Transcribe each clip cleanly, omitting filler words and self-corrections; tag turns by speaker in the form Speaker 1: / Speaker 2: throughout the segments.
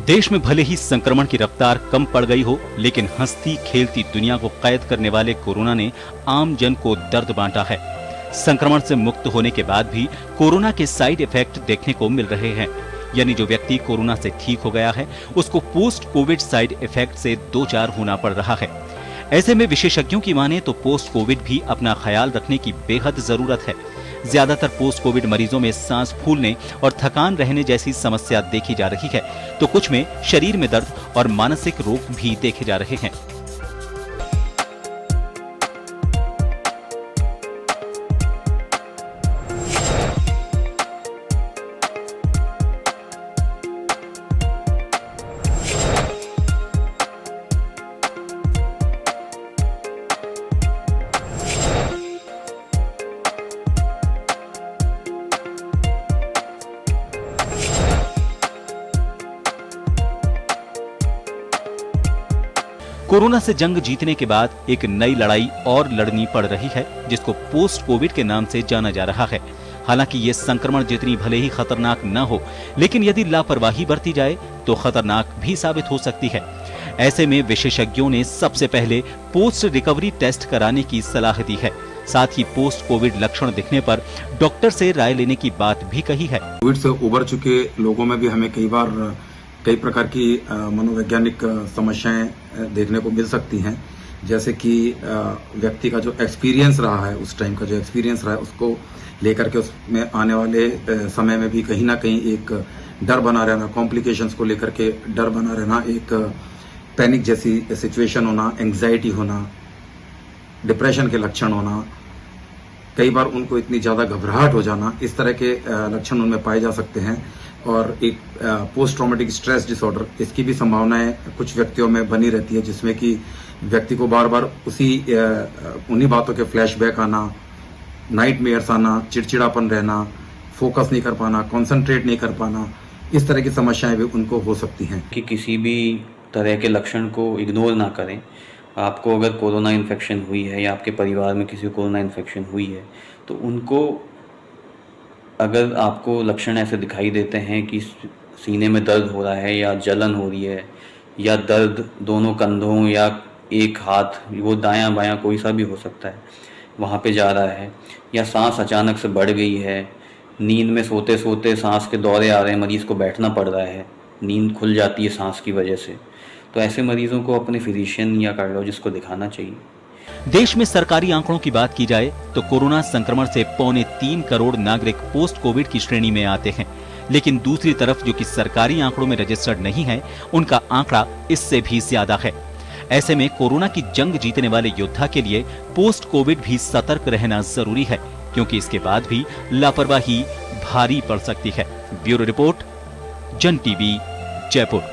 Speaker 1: देश में भले ही संक्रमण की रफ्तार कम पड़ गई हो, लेकिन हंसती खेलती दुनिया को कैद करने वाले कोरोना ने आम जन को दर्द बांटा है। संक्रमण से मुक्त होने के बाद भी कोरोना के साइड इफेक्ट देखने को मिल रहे हैं। यानी जो व्यक्ति कोरोना से ठीक हो गया है, उसको पोस्ट कोविड साइड इफेक्ट से दो चार होना पड़ रहा है। ऐसे में विशेषज्ञों की माने तो पोस्ट कोविड भी अपना ख्याल रखने की बेहद जरूरत है। ज्यादातर पोस्ट कोविड मरीजों में सांस फूलने और थकान रहने जैसी समस्या देखी जा रही है, तो कुछ में शरीर में दर्द और मानसिक रोग भी देखे जा रहे हैं। कोरोना से जंग जीतने के बाद एक नई लड़ाई और लड़नी पड़ रही है, जिसको पोस्ट कोविड के नाम से जाना जा रहा है। हालांकि ये संक्रमण जितनी भले ही खतरनाक न हो, लेकिन यदि लापरवाही बरती जाए तो खतरनाक भी साबित हो सकती है। ऐसे में विशेषज्ञों ने सबसे पहले पोस्ट रिकवरी टेस्ट कराने की सलाह दी है। साथ ही पोस्ट कोविड लक्षण दिखने पर डॉक्टर से राय लेने की बात भी कही है।
Speaker 2: कोविड से उबर चुके लोगों में भी हमें कई प्रकार की मनोवैज्ञानिक समस्याएं देखने को मिल सकती हैं। जैसे कि व्यक्ति का जो एक्सपीरियंस रहा है, उस टाइम का जो एक्सपीरियंस रहा है, उसको लेकर के उसमें आने वाले समय में भी कहीं ना कहीं एक डर बना रहना, कॉम्प्लिकेशंस को लेकर के डर बना रहना, एक पैनिक जैसी सिचुएशन होना, एंग्जाइटी होना, डिप्रेशन के लक्षण होना, कई बार उनको इतनी ज़्यादा घबराहट हो जाना, इस तरह के लक्षण उनमें पाए जा सकते हैं। और एक पोस्ट ट्रॉमेटिक स्ट्रेस डिसऑर्डर, इसकी भी संभावनाएं कुछ व्यक्तियों में बनी रहती है, जिसमें कि व्यक्ति को बार बार उन्हीं बातों के फ्लैशबैक आना, नाइटमेयर्स आना, चिड़चिड़ापन रहना, फोकस नहीं कर पाना, कंसंट्रेट नहीं कर पाना, इस तरह की समस्याएं भी उनको हो सकती हैं।
Speaker 3: कि किसी भी तरह के लक्षण को इग्नोर ना करें। आपको अगर कोरोना इन्फेक्शन हुई है या आपके परिवार में किसी को कोरोना इन्फेक्शन हुई है, तो उनको अगर आपको लक्षण ऐसे दिखाई देते हैं कि सीने में दर्द हो रहा है या जलन हो रही है या दर्द दोनों कंधों या एक हाथ, वो दायां बायां कोई सा भी हो सकता है, वहाँ पे जा रहा है, या सांस अचानक से बढ़ गई है, नींद में सोते सोते सांस के दौरे आ रहे हैं, मरीज़ को बैठना पड़ रहा है, नींद खुल जाती है सांस की वजह से, तो ऐसे मरीजों को अपने फिजिशियन या कार्डियोलॉजिस्ट को दिखाना चाहिए।
Speaker 1: देश में सरकारी आंकड़ों की बात की जाए तो कोरोना संक्रमण से 3.25 करोड़ नागरिक पोस्ट कोविड की श्रेणी में आते हैं, लेकिन दूसरी तरफ जो कि सरकारी आंकड़ों में रजिस्टर्ड नहीं है, उनका आंकड़ा इससे भी ज्यादा है। ऐसे में कोरोना की जंग जीतने वाले योद्धा के लिए पोस्ट कोविड भी सतर्क रहना जरूरी है, क्योंकि इसके बाद भी लापरवाही भारी पड़ सकती है। ब्यूरो रिपोर्ट, जन टीवी, जयपुर।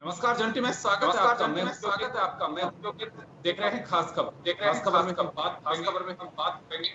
Speaker 4: नमस्कार जंटी में स्वागत है आपका। मैं देख रहे हैं खास खबर में हम बात करेंगे।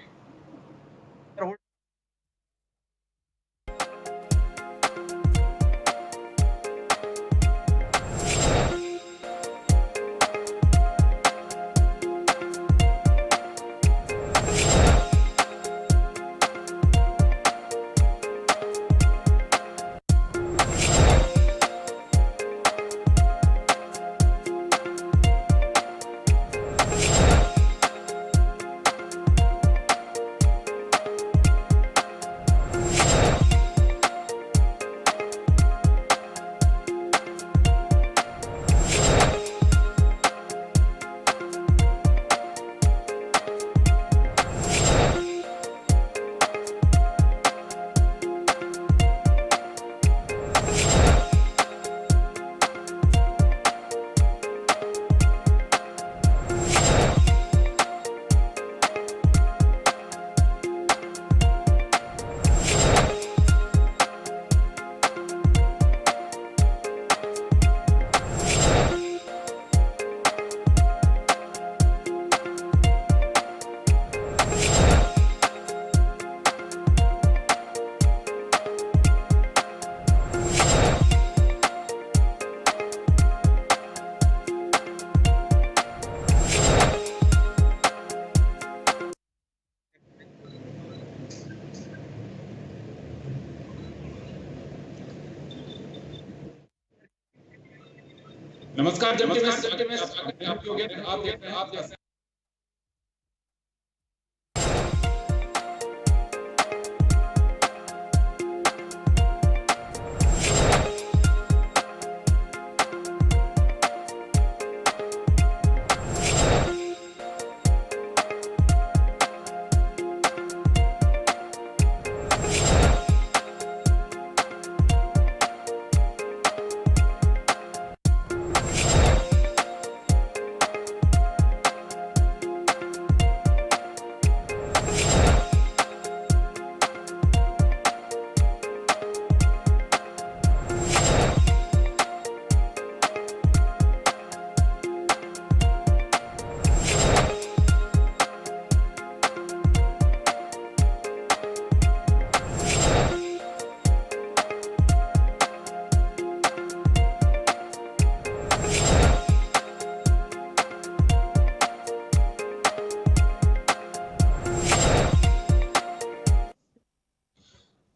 Speaker 4: नमस्कार जंटी में स्वागत है आप देख रहे हैं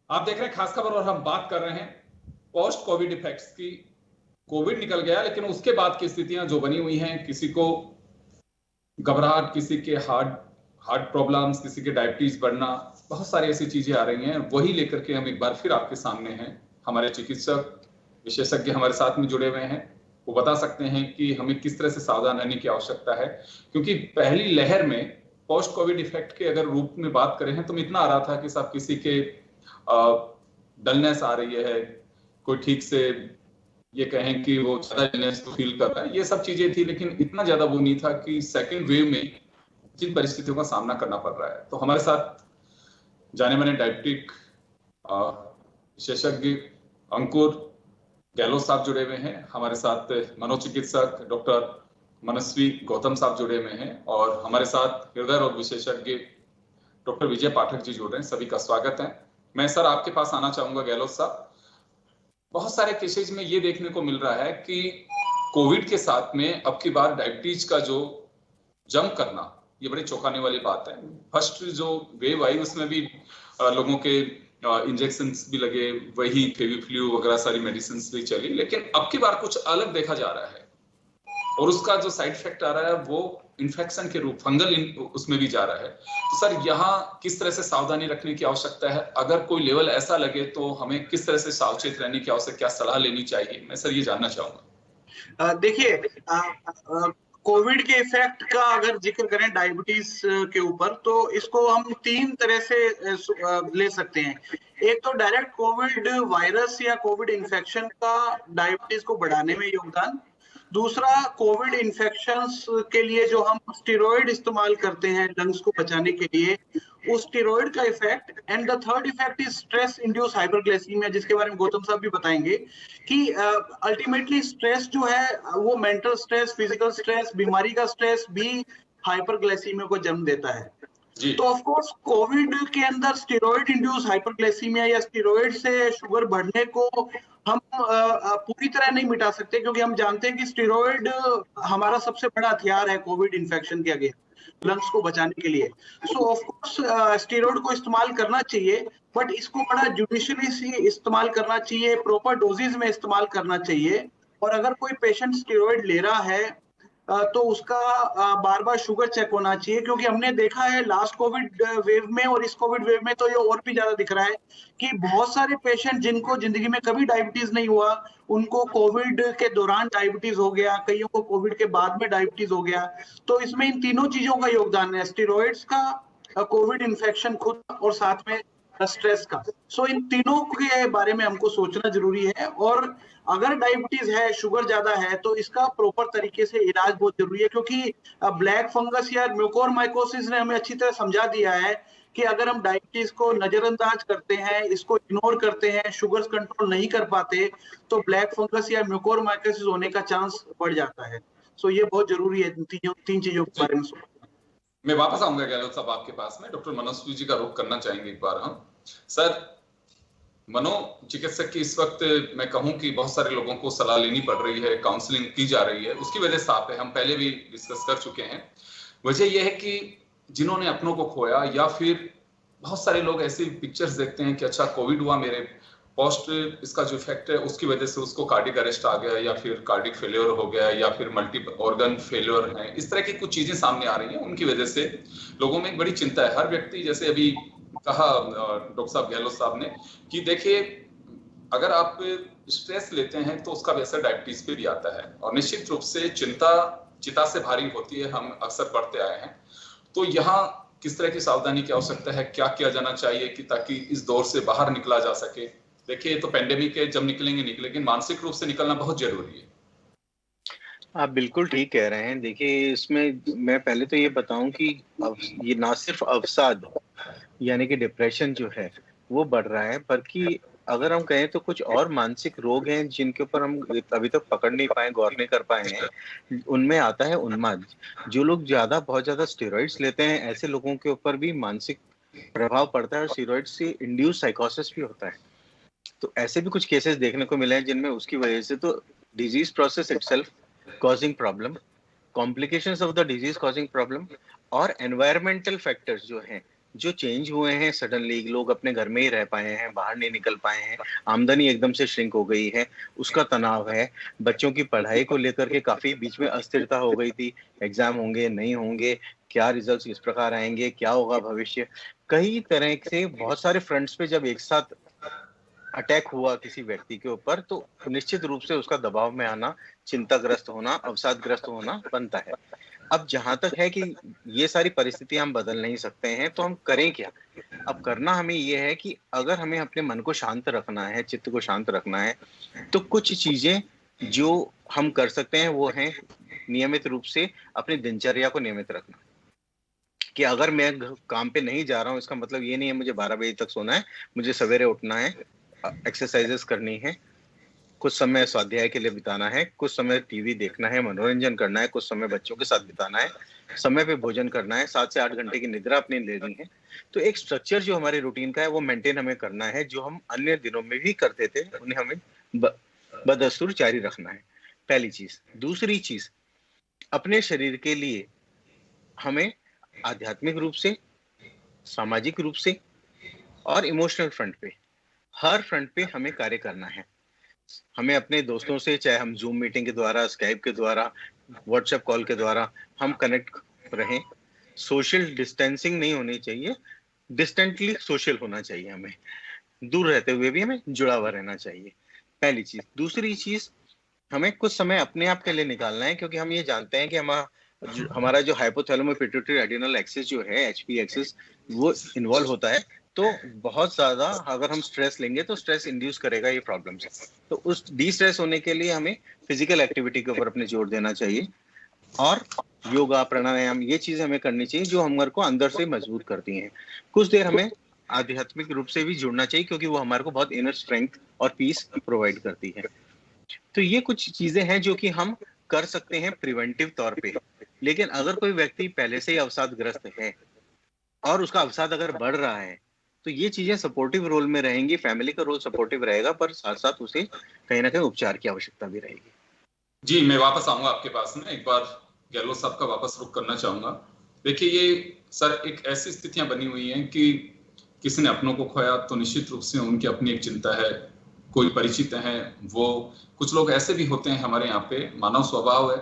Speaker 4: आप देख रहे हैं खास खबर और हम बात कर रहे हैं पोस्ट कोविड इफेक्ट्स की। कोविड निकल गया लेकिन उसके बाद की स्थितियां जो बनी हुई हैं, किसी को घबराहट, किसी के हार्ट प्रॉब्लम्स, किसी के डायबिटीज बढ़ना, बहुत सारी ऐसी चीजें आ रही हैं। वही लेकर के हम एक बार फिर आपके सामने हैं। हमारे चिकित्सक विशेषज्ञ हमारे साथ में जुड़े हुए हैं, वो बता सकते हैं कि हमें किस तरह से सावधान रहने की आवश्यकता है। क्योंकि पहली लहर में पोस्ट कोविड इफेक्ट के अगर रूप में बात करें तो इतना आ रहा था कि सब किसी के डलनेस आ रही है, कोई ठीक से ये कहें कि वो ज्यादा डलनेस फील कर रहा है, ये सब चीजें थी। लेकिन इतना ज्यादा वो नहीं था कि सेकेंड वेव में जिन परिस्थितियों का सामना करना पड़ रहा है। तो हमारे साथ जाने माने डायबिटिक विशेषज्ञ अंकुर गहलोत साहब जुड़े हुए हैं। हमारे साथ मनोचिकित्सक डॉक्टर मनस्वी गौतम साहब जुड़े हुए हैं और हमारे साथ हृदय रोग विशेषज्ञ डॉक्टर विजय पाठक जी जुड़ रहे हैं। सभी का स्वागत है। मैं सर आपके पास आना चाहूंगा गहलोत साहब। बहुत सारे केसेज में ये देखने को मिल रहा है कि कोविड के साथ में अब की बार डायबिटीज का जो जंप करना, ये बड़ी चौंकाने वाली बात है। फर्स्ट जो वेव आई उसमें भी लोगों के इंजेक्शंस भी लगे, वही फेविफ्लू वगैरह सारी मेडिसिन भी चली, लेकिन अब की बार कुछ अलग देखा जा रहा है और उसका जो साइड इफेक्ट आ रहा है वो इन्फेक्शन के रूप फंगल उसमें भी जा रहा है। तो सर यहाँ किस तरह से सावधानी रखने की आवश्यकता है? अगर कोई लेवल ऐसा लगे तो हमें किस तरह से सावचेत रहने की आवश्यकता, क्या सलाह लेनी चाहिए? मैं सर ये जानना चाहूंगा।
Speaker 5: देखिए, कोविड के इफेक्ट का अगर जिक्र करें डायबिटीज के ऊपर, तो इसको हम तीन तरह से ले सकते हैं। एक तो डायरेक्ट कोविड वायरस या कोविड इन्फेक्शन का डायबिटीज को बढ़ाने में योगदान। दूसरा, कोविड इन्फेक्शंस के लिए जो हम स्टेरॉइड इस्तेमाल करते हैं लंग्स को बचाने के लिए, उस स्टेरॉइड का effect, and the third effect is stress induce hyperglycaemia, जिसके बारे में गौतम साहब भी बताएंगे कि अल्टीमेटली स्ट्रेस जो है वो मेंटल स्ट्रेस, फिजिकल स्ट्रेस, बीमारी का स्ट्रेस भी हाइपरग्लाइसीमिया को जन्म देता है। तो ऑफ कोर्स कोविड के अंदर स्टेरॉइड इंड्यूस हाइपरग्लाइसीमिया या स्टेरॉइड से शुगर बढ़ने को हम पूरी तरह नहीं मिटा सकते, क्योंकि हम जानते हैं कि स्टेरॉइड हमारा सबसे बड़ा हथियार है कोविड इन्फेक्शन के अगेंस्ट, लंग्स को बचाने के लिए। सो ऑफ कोर्स स्टेरॉइड को इस्तेमाल करना चाहिए, बट इसको बड़ा जुडिशियली इस्तेमाल करना चाहिए, प्रॉपर डोजेज में इस्तेमाल करना चाहिए। और अगर कोई पेशेंट स्टेरॉइड ले रहा है तो उसका बार बार शुगर चेक होना चाहिए, क्योंकि हमने देखा है लास्ट कोविड वेव में और इस कोविड वेव में तो ये और भी ज्यादा दिख रहा है कि बहुत सारे पेशेंट जिनको जिंदगी में कभी डायबिटीज नहीं हुआ, उनको कोविड के दौरान डायबिटीज हो गया, कईयों को कोविड के बाद में डायबिटीज हो गया। तो इसमें इन तीनों चीजों का योगदान है, स्टेरॉइड्स का, कोविड इन्फेक्शन खुद, और साथ में स्ट्रेस का। सो इन तीनों के बारे में हमको सोचना जरूरी है। और अगर डायबिटीज है, शुगर ज्यादा है, तो इसका प्रॉपर तरीके से इलाज बहुत जरूरी है, क्योंकि ब्लैक फंगस या म्यूकोरमाइकोसिस ने हमें अच्छी तरह समझा दिया है कि अगर हम डायबिटीज को नजरअंदाज करते हैं, इसको इग्नोर करते हैं, शुगर कंट्रोल नहीं कर पाते, तो ब्लैक फंगस या म्यूकोरमाइकोसिस होने का चांस बढ़ जाता है। सो ये बहुत जरूरी है तीन चीजों के बारे में सोचना।
Speaker 4: मैं वापस आऊंगा गहलोत साहब आपके पास में। डॉक्टर मनस्वी जी का रुख करना चाहेंगे एक बार हम। सर, मनोचिकित्सक की इस वक्त मैं कहूं कि बहुत सारे लोगों को सलाह लेनी पड़ रही है, काउंसलिंग की जा रही है। उसकी वजह साफ है, हम पहले भी डिस्कस कर चुके हैं। वजह यह है कि जिन्होंने अपनों को खोया, या फिर बहुत सारे लोग ऐसी पिक्चर्स देखते हैं कि अच्छा कोविड हुआ, मेरे पोस्ट इसका जो इफेक्ट है उसकी वजह से उसको कार्डिक अरेस्ट आ गया, या फिर कार्डिक फेलियर हो गया, या फिर मल्टी ऑर्गन फेलियर है। इस तरह की कुछ चीजें सामने आ रही हैं, उनकी वजह से लोगों में एक बड़ी चिंता है। हर व्यक्ति, जैसे अभी कहा डॉक्टर साहब, गहलोत साहब ने, कि देखिए अगर आप स्ट्रेस लेते हैं तो उसका वैसा डायबिटीज पे भी आता है, और निश्चित रूप से चिंता चिता से भारी होती है, हम अक्सर पढ़ते आए हैं। तो यहाँ किस तरह की सावधानी की आवश्यकता है, क्या किया जाना चाहिए कि ताकि इस दौर से बाहर निकला जा सके? देखिए, तो पेंडेमिक है, जब निकलेंगे लेकिन मानसिक रूप से निकलना बहुत जरूरी है।
Speaker 6: आप बिल्कुल ठीक कह रहे हैं। देखिए, इसमें मैं पहले तो ये बताऊं कि ये ना सिर्फ अवसाद यानी कि डिप्रेशन जो है वो बढ़ रहा है, बल्कि अगर हम कहें तो कुछ और मानसिक रोग हैं जिनके ऊपर हम अभी तक पकड़ नहीं पाए, गौर नहीं कर पाए हैं। उनमें आता है उन्माद। जो लोग बहुत ज्यादा स्टेरॉइड्स लेते हैं, ऐसे लोगों के ऊपर भी मानसिक प्रभाव पड़ता है और स्टेरॉइड से इंड्यूस साइकोसिस भी होता है। तो ऐसे भी कुछ केसेस देखने को मिले हैं जिनमें उसकी वजह से तो disease process itself causing problem, complications of the disease causing problem, और एनवायरमेंटल फैक्टर्स जो हैं, जो चेंज हुए हैं सडनली, लोग अपने घर में ही रह पाए हैं, बाहर नहीं निकल पाए हैं, आमदनी एकदम से श्रिंक हो गई है, उसका तनाव है, बच्चों की पढ़ाई को लेकर के काफी बीच में अस्थिरता हो गई थी, एग्जाम होंगे नहीं होंगे, क्या रिजल्ट्स किस प्रकार आएंगे, क्या होगा भविष्य, कई तरह से बहुत सारे फ्रंट्स पे जब एक साथ अटैक हुआ किसी व्यक्ति के ऊपर, तो निश्चित रूप से उसका दबाव में आना, चिंताग्रस्त होना, अवसादग्रस्त होना बनता है। अब जहां तक है कि ये सारी परिस्थिति हम बदल नहीं सकते हैं, तो हम करें क्या? अब करना हमें ये है कि अगर हमें अपने मन को शांत रखना है, चित्त को शांत रखना है, तो कुछ चीजें जो हम कर सकते हैं वो हैं नियमित रूप से अपनी दिनचर्या को नियमित रखना। कि अगर मैं काम पे नहीं जा रहा हूँ, इसका मतलब ये नहीं है मुझे 12 बजे तक सोना है, मुझे सवेरे उठना है, एक्सरसाइजेस करनी है, कुछ समय स्वाध्याय के लिए बिताना है, कुछ समय टीवी देखना है, मनोरंजन करना है, कुछ समय बच्चों के साथ बिताना है, समय पे भोजन करना है, 7 से 8 घंटे की निद्रा अपनी लेनी है। तो एक स्ट्रक्चर जो हमारे रूटीन का है वो मेंटेन हमें करना है, जो हम अन्य दिनों में भी करते थे उन्हें हमें बदस्तूर जारी रखना है, पहली चीज। दूसरी चीज, अपने शरीर के लिए हमें आध्यात्मिक रूप से, सामाजिक रूप से और इमोशनल फ्रंट पे, हर फ्रंट पे हमें कार्य करना है। हमें अपने दोस्तों से, चाहे हम जूम मीटिंग के द्वारा, स्काइप के द्वारा, व्हाट्सएप कॉल के द्वारा हम कनेक्ट रहें। सोशल डिस्टेंसिंग नहीं होनी चाहिए, डिस्टेंटली सोशल होना चाहिए, हमें दूर रहते हुए भी हमें जुड़ा हुआ रहना चाहिए, पहली चीज। दूसरी चीज, हमें कुछ समय अपने आप के लिए निकालना है, क्योंकि हम ये जानते हैं कि हमारा जो हाइपोथैलेमो पिट्यूटरी एड्रिनल एक्सिस जो है, एचपी एक्सिस, वो इन्वॉल्व होता है। तो बहुत ज्यादा अगर हम स्ट्रेस लेंगे तो स्ट्रेस इंड्यूस करेगा ये प्रॉब्लम्स। तो उस डी स्ट्रेस होने के लिए हमें फिजिकल एक्टिविटी के ऊपर अपने जोर देना चाहिए। और योगा प्राणायाम ये चीजें हमें करनी चाहिए जो हमारे को अंदर से मजबूत करती हैं। कुछ देर हमें आध्यात्मिक रूप से भी जुड़ना चाहिए क्योंकि वो हमारे को बहुत इनर स्ट्रेंथ और पीस प्रोवाइड करती है। तो ये कुछ चीजें हैं जो कि हम कर सकते हैं प्रिवेंटिव तौर पे। लेकिन अगर कोई व्यक्ति पहले से ही अवसादग्रस्त है और उसका अवसाद अगर बढ़ रहा है तो ये चीजें सपोर्टिव रोल में रहेंगी, फैमिली का रोल सपोर्टिव रहेगा, पर साथ साथ उसे कहीं ना कहीं उपचार की आवश्यकता भी रहेगी।
Speaker 4: जी, मैं वापस आऊंगा आपके पास में, एक बार गहलोत साहब का वापस रुख करना चाहूंगा। देखिए, ये सर एक ऐसी स्थितियां बनी हुई हैं कि किसी ने अपनों को खोया तो निश्चित रूप से उनकी अपनी एक चिंता है, कोई परिचित हैं वो, कुछ लोग ऐसे भी होते हैं हमारे यहाँ पे, मानव स्वभाव है,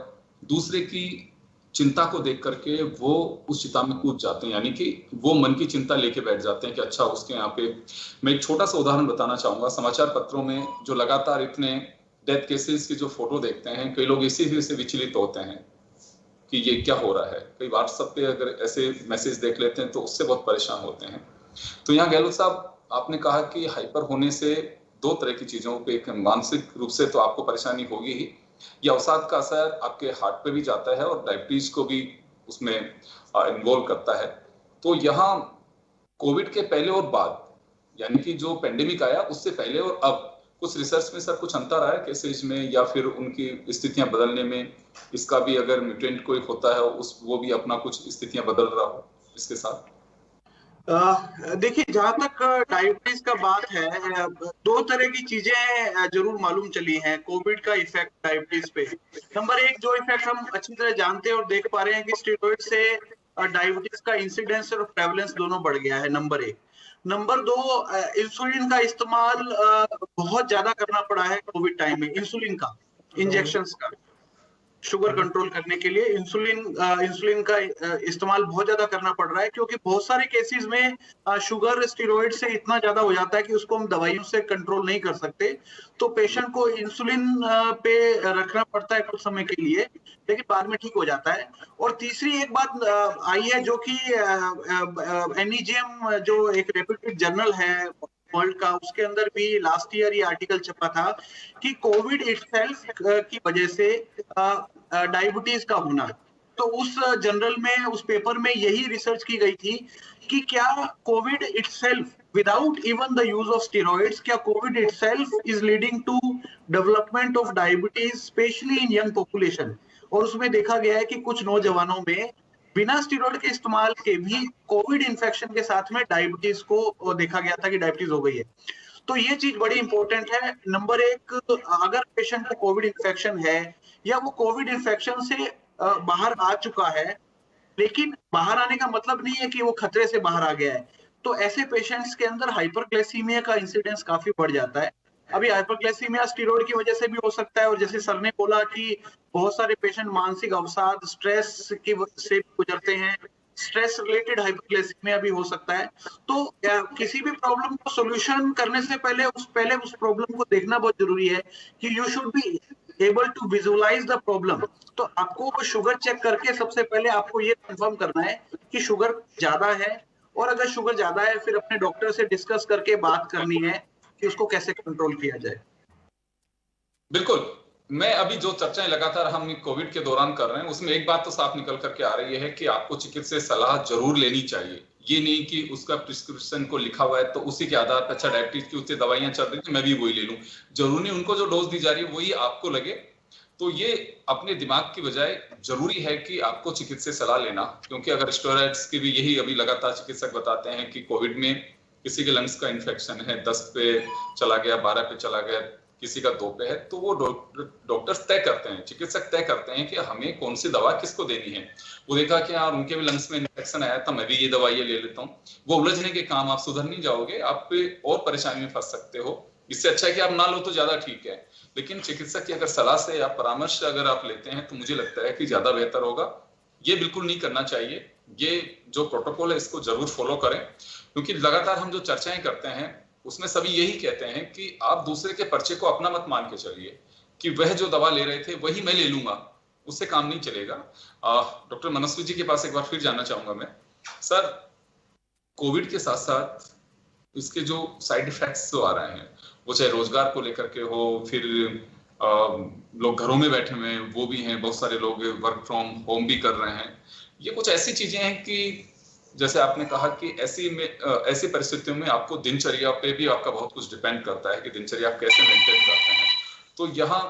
Speaker 4: दूसरे की चिंता को देख करके वो उस चिंता में कूद जाते हैं, यानी कि वो मन की चिंता लेके बैठ जाते हैं कि अच्छा उसके यहाँ पे। मैं एक छोटा सा उदाहरण बताना चाहूंगा। समाचार पत्रों में जो लगातार इतने डेथ केसेस की जो फोटो देखते हैं, कई लोग इसी से विचलित होते हैं कि ये क्या हो रहा है। कई व्हाट्सएप पे अगर ऐसे मैसेज देख लेते हैं तो उससे बहुत परेशान होते हैं। तो यहाँ गहलोत साहब, आपने कहा कि हाइपर होने से दो तरह की चीजों पे, एक मानसिक रूप से तो आपको परेशानी होगी ही, ये अवसाद का असर आपके हार्ट पे भी जाता है और डायबिटीज को भी उसमें इन्वॉल्व करता है। तो यहाँ कोविड के पहले और बाद, यानी कि जो पेंडेमिक आया उससे पहले और अब, कुछ रिसर्च में सर कुछ अंतर आया केसेज में या फिर उनकी स्थितियां बदलने में? इसका भी अगर म्यूटेंट कोई होता है उस वो भी अपना कुछ स्थितियां बदल रहा हो इसके साथ?
Speaker 5: देखिए, जहां तक डायबिटीज का बात है, दो तरह की चीजें जरूर मालूम चली हैं कोविड का इफेक्ट डायबिटीज पे। नंबर एक, जो इफेक्ट हम अच्छी तरह जानते हैं और देख पा रहे हैं कि स्टेरॉइड से डायबिटीज का इंसिडेंस और प्रेवलेंस दोनों बढ़ गया है, नंबर एक। नंबर दो, इंसुलिन का इस्तेमाल बहुत ज्यादा करना पड़ा है कोविड टाइम में, इंसुलिन का, इंजेक्शंस का, शुगर कंट्रोल करने के लिए इंसुलिन का इस्तेमाल बहुत ज्यादा करना पड़ रहा है, क्योंकि बहुत सारे केसेस में शुगर स्टेरॉइड से इतना ज्यादा हो जाता है कि उसको हम दवाइयों से कंट्रोल नहीं कर सकते। तो पेशेंट को इंसुलिन पे रखना पड़ता है कुछ समय के लिए, लेकिन बाद में ठीक हो जाता है। और तीसरी एक बात आई है जो कि NEJM जो एक रेप्यूटेड जर्नल है वर्ल्ड का, उसके अंदर भी लास्ट ईयर ये आर्टिकल छपा था कि कोविड इटसेल्फ की वजह से डायबिटीज का होना। तो उस जनरल में, उस पेपर में यही रिसर्च की गई थी कि क्या covid itself without even the use of steroids, क्या covid itself is leading to development of diabetes specially in young population. और उसमें देखा गया है कि कुछ नौजवानों में बिना स्टेरॉइड के इस्तेमाल के भी कोविड इन्फेक्शन के साथ में डायबिटीज को देखा गया था कि डायबिटीज हो गई है। तो ये चीज बड़ी इंपॉर्टेंट है। नंबर एक, अगर पेशेंट को कोविड इन्फेक्शन है या वो कोविड इन्फेक्शन से बाहर आ चुका है, लेकिन बाहर आने का मतलब नहीं है कि वो खतरे से बाहर आ गया है, तो ऐसे पेशेंट्स के अंदर हाइपरग्लाइसीमिया का इंसिडेंस काफी बढ़ जाता है। अभी हाइपरग्लाइसीमिया स्टेरॉइड की वजह से भी हो सकता है, और जैसे सर ने बोला कि बहुत सारे पेशेंट मानसिक अवसाद, स्ट्रेस की से गुजरते हैं, स्ट्रेस रिलेटेड हाइपरग्लाइसीमिया भी हो सकता है। तो किसी भी प्रॉब्लम को सॉल्यूशन करने से पहले उस प्रॉब्लम को देखना बहुत जरूरी है कि you should be able to visualise the problem. तो आपको शुगर चेक करके सबसे पहले आपको ये कंफर्म करना है कि शुगर ज्यादा है, और अगर शुगर ज्यादा है फिर अपने डॉक्टर से डिस्कस करके बात करनी है कि उसको कैसे कंट्रोल किया जाए।
Speaker 4: बिल्कुल। मैं अभी जो चर्चाएं लगातार हम कोविड के दौरान कर रहे हैं उसमें एक बात तो साफ निकल करके आ रही है कि आपको चिकित्सकीय सलाह जरूर लेनी चाहिए। ये नहीं कि उसका प्रिस्क्रिप्शन को लिखा हुआ है तो उसी के आधार पर, अच्छा डायबिटीज की उससे दवाइयां चल रही थी मैं भी वही ले लूं, जरूरी नहीं उनको जो डोज दी जा रही है वही आपको लगे। तो ये अपने दिमाग की बजाय जरूरी है कि आपको चिकित्सकीय सलाह लेना, क्योंकि अगर स्टेरॉइड्स की भी यही अभी लगातार चिकित्सक बताते हैं कि कोविड में किसी के लंग्स का इन्फेक्शन है, 10 पे चला गया, 12 पे चला गया, किसी का 2 पे है, तो वो डॉक्टर्स तय करते हैं, चिकित्सक तय करते हैं कि हमें कौन सी दवा किसको देनी है। वो देखा कि यार उनके भी लंग्स में इन्फेक्शन आया था, मैं भी ये दवाई ले लेता हूँ, वो उलझने के काम, आप सुधर नहीं जाओगे, आप और परेशानी में फंस सकते हो। इससे अच्छा है कि आप ना लो तो ज्यादा ठीक है, लेकिन चिकित्सक की अगर सलाह से या परामर्श अगर आप लेते हैं तो मुझे लगता है कि ज्यादा बेहतर होगा। ये बिल्कुल नहीं करना चाहिए, ये जो प्रोटोकॉल है इसको जरूर फॉलो करें, क्योंकि लगातार हम जो चर्चाएं करते हैं उसमें सभी यही कहते हैं कि आप दूसरे के पर्चे को अपना मत मान के चलिए कि वह जो दवा ले रहे थे वही मैं ले लूंगा, उससे काम नहीं चलेगा। डॉक्टर मनस्वी जी के पास एक बार फिर जाना चाहूंगा मैं। सर, कोविड के साथ साथ इसके जो साइड इफेक्ट्स जो आ रहे हैं, वो चाहे रोजगार को लेकर के हो, फिर लोग घरों में बैठे हुए हैं वो भी हैं, बहुत सारे लोग वर्क फ्रॉम होम भी कर रहे हैं। ये कुछ ऐसी चीजें हैं कि जैसे आपने कहा कि ऐसी परिस्थितियों में आपको दिनचर्या पे भी आपका बहुत कुछ डिपेंड करता है कि दिनचर्या आप कैसे मेंटेन करते हैं। तो यहाँ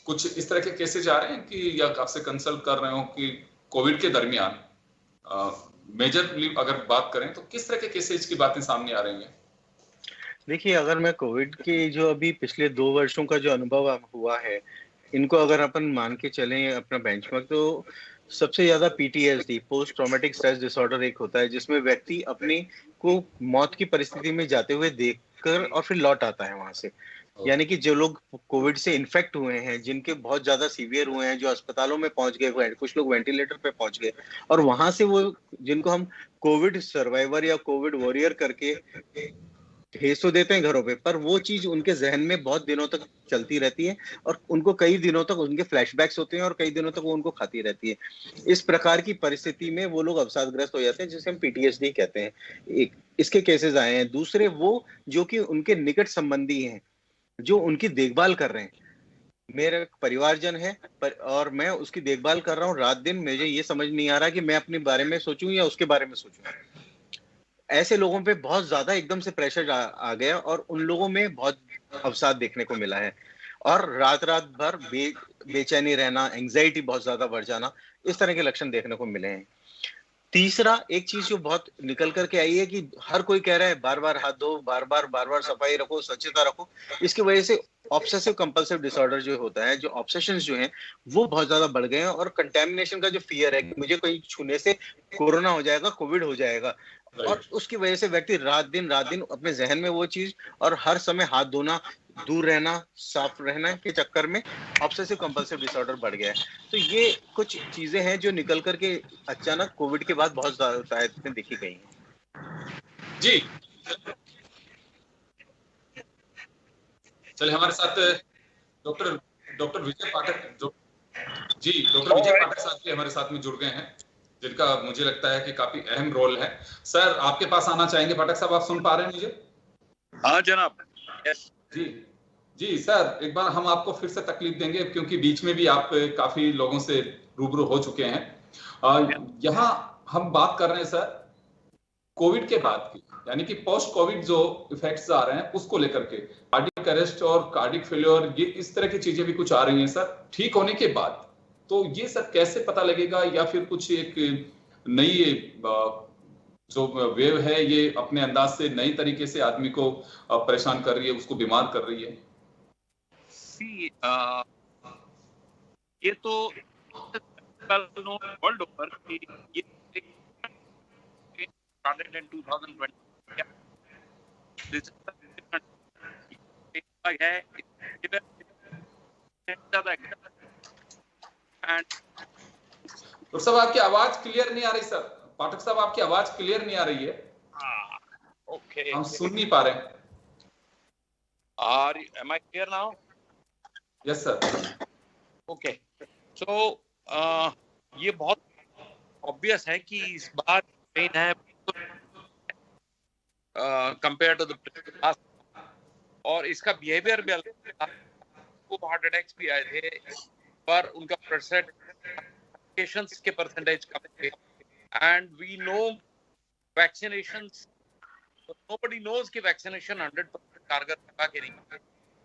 Speaker 4: कुछ इस तरह के केसेज आ रहे हैं कि या आपसे कंसल्ट कर रहे हो कि कोविड के दरमियान मेजरली अगर बात करें तो किस तरह के केसेज की बातें सामने आ रही हैं?
Speaker 6: देखिए, अगर मैं कोविड के जो अभी पिछले 2 वर्षों का जो अनुभव हुआ है, इनको अगर अपन मान के चलें अपना बेंचमार्क, तो सबसे ज़्यादा PTSD, post traumatic stress disorder एक होता है, जिसमें व्यक्ति अपने को मौत की परिस्थिति में जाते हुए देखकर और फिर लौट आता है वहाँ से। यानी कि जो लोग कोविड से इन्फेक्ट हुए हैं, जिनके बहुत ज़्यादा सीवियर हुए हैं, जो अस्पतालों में पहुँच गए, कुछ लोग वेंटिलेटर पे पहुँच गए, और वहाँ से वो जिनको हम कोविड सर्वाइवर या कोविड वॉरियर करके भेज तो देते हैं घरों पे, पर वो चीज उनके जहन में बहुत दिनों तक चलती रहती है और उनको कई दिनों तक उनके फ्लैशबैक्स होते हैं और कई दिनों तक वो उनको खाती रहती है। इस प्रकार की परिस्थिति में वो लोग अवसादग्रस्त हो जाते हैं, जिसे हम पीटीएसडी कहते हैं। एक इसके केसेस आए हैं। दूसरे वो जो कि उनके निकट संबंधी हैं, जो उनकी देखभाल कर रहे हैं। मेरा परिवारजन है और मैं उसकी देखभाल कर रहा हूँ रात दिन, मुझे ये समझ नहीं आ रहा कि मैं अपने बारे में सोचूं या उसके बारे में सोचूं। ऐसे लोगों पे बहुत ज्यादा एकदम से प्रेशर आ गया और उन लोगों में बहुत अवसाद देखने को मिला है और रात रात भर बेचैनी रहना, एंजाइटी बहुत ज्यादा बढ़ जाना, इस तरह के लक्षण देखने को मिले हैं। तीसरा एक चीज जो बहुत निकल करके आई है कि हर कोई कह रहा है बार बार हाथ धो, बार बार सफाई रखो, स्वच्छता रखो। इसकी वजह से ऑब्सेसिव कंपल्सिव डिसऑर्डर जो होता है, जो ऑब्सेशंस जो हैं, वो बहुत ज्यादा बढ़ गए हैं और कंटेमिनेशन का जो फियर है कि मुझे कहीं छूने से कोरोना हो जाएगा, कोविड हो जाएगा, और उसकी वजह से व्यक्ति रात दिन अपने जहन में वो चीज और हर समय हाथ धोना, दूर रहना, साफ रहना के चक्कर में ऑब्सेसिव कंपल्सिव डिसऑर्डर बढ़ गया है। तो ये कुछ चीजें हैं जो निकल करके अचानक कोविड के बाद बहुत ज्यादा तायद में देखी गई हैं।
Speaker 4: जी, चलिए हमारे साथ डॉक्टर विजय पाठक डॉक्टर विजय पाठक साहब भी हमारे साथ में जुड़ गए हैं, जिनका मुझे लगता है कि काफी अहम रोल है। सर, आपके पास आना चाहेंगे। पाठक साहब, आप सुन पा रहे हैं मुझे?
Speaker 7: हाँ जनाब।
Speaker 4: जी सर, एक बार हम आपको फिर से तकलीफ देंगे क्योंकि बीच में भी आप काफी लोगों से रूबरू हो चुके हैं। यहाँ हम बात कर रहे हैं सर कोविड के बाद की, यानी कि पोस्ट कोविड जो इफेक्ट्स आ रहे हैं उसको लेकर के, कार्डियक अरेस्ट और कार्डियक फेलियर, ये इस तरह की चीजें भी कुछ आ रही हैं सर ठीक होने के बाद। तो ये सर कैसे पता लगेगा, या फिर कुछ एक नई जो वेव है ये अपने अंदाज से नई तरीके से आदमी को परेशान कर रही है, उसको बीमार कर रही है?
Speaker 7: ये तो वर्ल्ड ओवर कि ये started in 2020 this है and
Speaker 4: तो सब आपकी आवाज क्लियर नहीं आ रही सर। पाठक साहब, आपकी आवाज क्लियर नहीं आ रही है।
Speaker 7: ओके,
Speaker 4: हम सुन नहीं पा रहे हैं।
Speaker 7: am I clear now?
Speaker 4: Yes sir.
Speaker 7: Okay, so ये बहुत ऑब्वियस है कि इस बार ट्रेन है कंपेयर टू द पास्ट, और इसका बिहेवियर भी अलग था। वो हार्ट अटैक्स भी आए थे पर उनका पेशेंट्स के परसेंटेज कम थे, and we know vaccinations, nobody knows कि वैक्सीनेशन 100% कारगर होगा कि नहीं।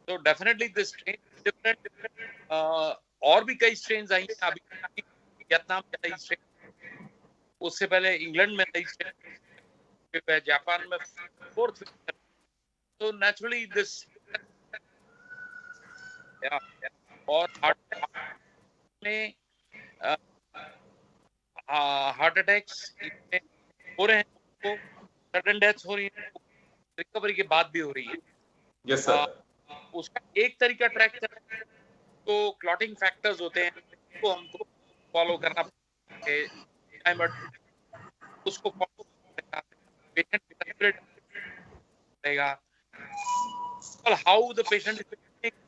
Speaker 7: तो डेफिनेटली दिस स्ट्रेन डिफरेंट। और भी कई स्ट्रेन्स आई हैं, अभी वियतनाम में नई स्ट्रेन, उससे पहले इंग्लैंड में नई स्ट्रेन, जापान में फोर्थ। तो नेचुरली दिस और हार्ट अटैक्स हो रहे हैं, सडन डेथ्स हो रही है, रिकवरी के बाद भी हो रही है।
Speaker 4: Yes sir.
Speaker 7: उसका एक तरीका ट्रैक करना तो क्लॉटिंग फैक्टर्स होते हैं, उसको हमको फॉलो करना पड़ेगा, उसको फॉलो पड़ेगा। How the patient is,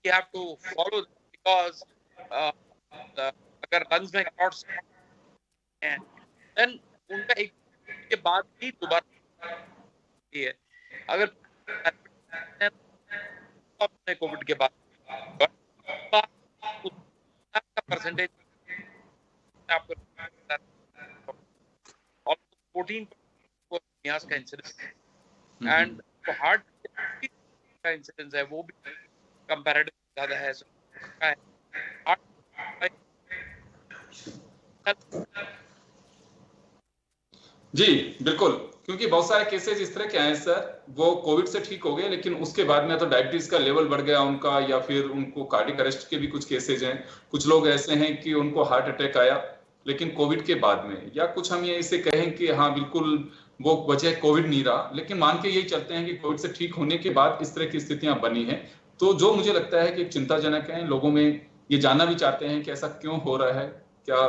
Speaker 7: you have to follow, because अगर lungs में clots हैं, then उनका एक के बाद ही दोबारा है। अगर कोविड के बाद 14 यहाँ का इंसिडेंस एंड जो हार्ट का इंसिडेंस है वो भी कंपैरेटिवली ज्यादा है।
Speaker 4: जी बिल्कुल, क्योंकि बहुत सारे केसेस इस तरह के आए सर, वो कोविड से ठीक हो गए लेकिन उसके बाद में तो डायबिटीज का लेवल बढ़ गया उनका, या फिर उनको कार्डियक अरेस्ट के भी कुछ केसेज हैं। कुछ लोग ऐसे हैं कि उनको हार्ट अटैक आया लेकिन कोविड के बाद में, या कुछ हम ये इसे कहें कि हाँ बिल्कुल वो वजह कोविड नहीं रहा, लेकिन मान के यही चलते हैं कि कोविड से ठीक होने के बाद इस तरह की स्थितियां बनी हैं। तो जो मुझे लगता है कि चिंताजनक है, लोगों में ये जानना भी चाहते हैं कि ऐसा क्यों हो रहा है, क्या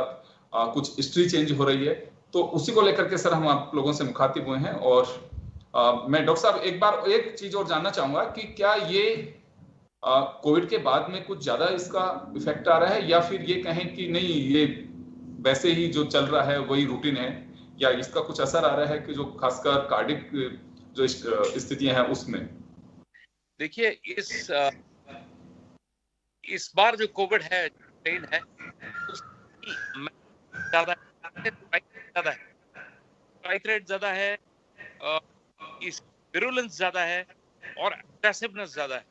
Speaker 4: कुछ हिस्ट्री चेंज हो रही है। तो उसी को लेकर के सर हम आप लोगों से मुखातिब हुए हैं। और मैं डॉक्टर साहब एक बार एक चीज और जानना चाहूंगा कि क्या ये कोविड के बाद में कुछ ज्यादा इसका इफेक्ट आ रहा है, या फिर ये कहें कि नहीं ये वैसे ही जो चल रहा है वही रूटीन है, या इसका कुछ असर आ रहा है कि जो खासकर कार्डिक जो स्थितियां हैं उसमें?
Speaker 7: देखिए इस बार जो कोविड है ट्रेन है ज्यादा है, स्पाइक रेट ज्यादा है, इस विरुलेंस ज्यादा है और अग्रेसिवनेस ज्यादा है।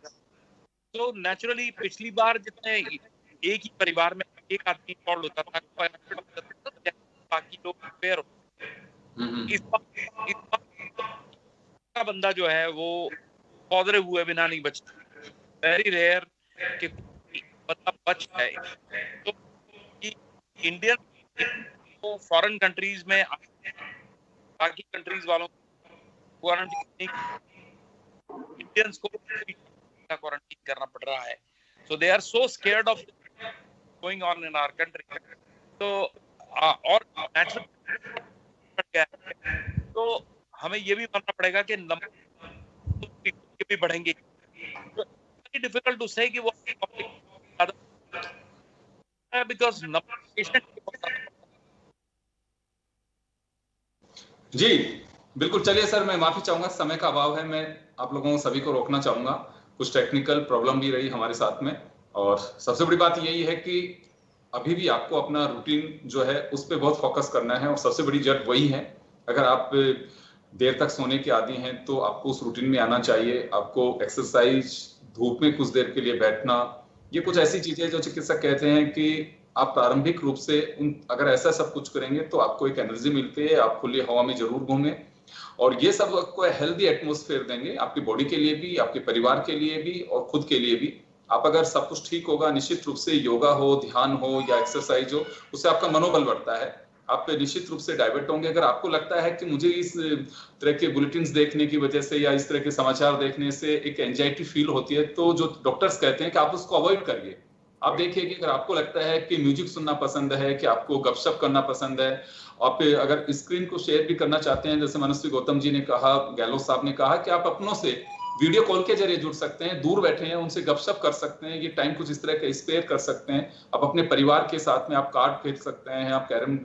Speaker 7: तो नेचुरली पिछली बार जितने एक ही परिवार में एक आदमी इन्वॉल्व होता था, बाकी लोग फेयर होते। इस बार बंदा जो है वो पॉजिटिव हुए बिना नहीं बचता, वेरी रेयर कि बंदा बच जाए। तो इंडियन तो फॉरेन कंट्रीज में बाकी कंट्रीज वालों क्वारंटीन, इंडियंस को क्वारंटीन करना पड़ रहा है। So they are so scared of going on in our country. तो और नेचुरल तो हमें ये भी मानना पड़ेगा कि नंबर भी बढ़ेंगे। डिफिकल्ट टू से कि वो बिकॉज नंबर पेशेंट
Speaker 4: जी बिल्कुल। चलिए सर, मैं माफी चाहूंगा, समय का अभाव है, मैं आप लोगों को सभी को रोकना चाहूंगा। कुछ टेक्निकल प्रॉब्लम भी रही हमारे साथ में, और सबसे बड़ी बात यही है कि अभी भी आपको अपना रूटीन जो है उस पर बहुत फोकस करना है, और सबसे बड़ी जड़ वही है। अगर आप देर तक सोने के आदी हैं तो आपको उस रूटीन में आना चाहिए। आपको एक्सरसाइज, धूप में कुछ देर के लिए बैठना, ये कुछ ऐसी चीजें जो चिकित्सक कहते हैं कि आप प्रारंभिक रूप से अगर ऐसा सब कुछ करेंगे तो आपको एक एनर्जी मिलती है, आप खुली हवा में जरूर घूमें, और ये सब आपको हेल्दी एटमॉस्फेयर देंगे, आपकी बॉडी के लिए भी, आपके परिवार के लिए भी और खुद के लिए भी। आप अगर सब कुछ ठीक होगा, निश्चित रूप से योगा हो, ध्यान हो या एक्सरसाइज हो, उससे आपका मनोबल बढ़ता है, आप निश्चित रूप से डाइवर्ट होंगे। अगर आपको लगता है कि मुझे इस तरह के बुलेटिन्स देखने की वजह से या इस तरह के समाचार देखने से एक एंजाइटी फील होती है, तो जो डॉक्टर्स कहते हैं कि आप उसको अवॉइड करिए। आप देखिए कि अगर आपको लगता है कि म्यूजिक सुनना पसंद है, कि आपको गपशप करना पसंद है, आप अगर स्क्रीन को शेयर भी करना चाहते हैं, जैसे मनस्वी गौतम जी ने कहा, गहलोत साहब ने कहा कि आप अपनों से वीडियो कॉल के जरिए जुड़ सकते हैं, दूर बैठे हैं उनसे गपशप कर सकते हैं, ये टाइम कुछ इस तरह का स्पेयर कर सकते हैं। आप अपने परिवार के साथ में आप कार्ड खेल सकते हैं, आप कैरम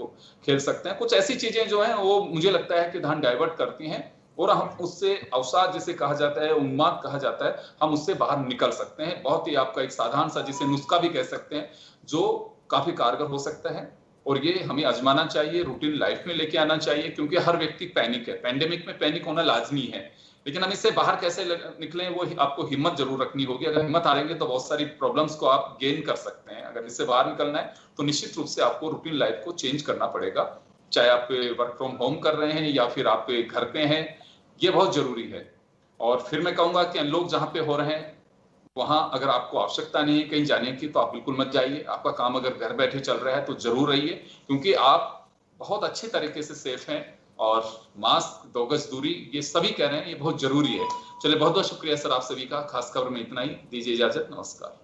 Speaker 4: खेल सकते हैं। कुछ ऐसी चीजें जो हैं वो मुझे लगता है कि ध्यान डाइवर्ट करती हैं, और हम उससे अवसाद जिसे कहा जाता है, उन्माद कहा जाता है, हम उससे बाहर निकल सकते हैं। बहुत ही आपका एक साधारण सा जिसे नुस्खा भी कह सकते हैं, जो काफी कारगर हो सकता है, और ये हमें आजमाना चाहिए, रूटीन लाइफ में लेके आना चाहिए, क्योंकि हर व्यक्ति पैनिक है, पैंडेमिक में पैनिक होना लाजमी है, लेकिन हम इससे बाहर कैसे निकलें वो आपको हिम्मत जरूर रखनी होगी। अगर हिम्मत हारेंगे तो बहुत सारी प्रॉब्लम्स को आप गेन कर सकते हैं। अगर इससे बाहर निकलना है तो निश्चित रूप से आपको रूटीन लाइफ को चेंज करना पड़ेगा, चाहे आप वर्क फ्रॉम होम कर रहे हैं या फिर आप घर पे हैं, ये बहुत जरूरी है। और फिर मैं कहूंगा कि लोग जहां पे हो रहे हैं वहां अगर आपको आवश्यकता नहीं है कहीं जाने की तो आप बिल्कुल मत जाइए। आपका काम अगर घर बैठे चल रहा है तो जरूर रहिए, क्योंकि आप बहुत अच्छे तरीके से सेफ हैं, और मास्क, 2 गज दूरी, ये सभी कह रहे हैं, ये बहुत जरूरी है। चलिए, बहुत बहुत शुक्रिया सर आप सभी का। खास खबर में इतना ही, दीजिए इजाजत, नमस्कार।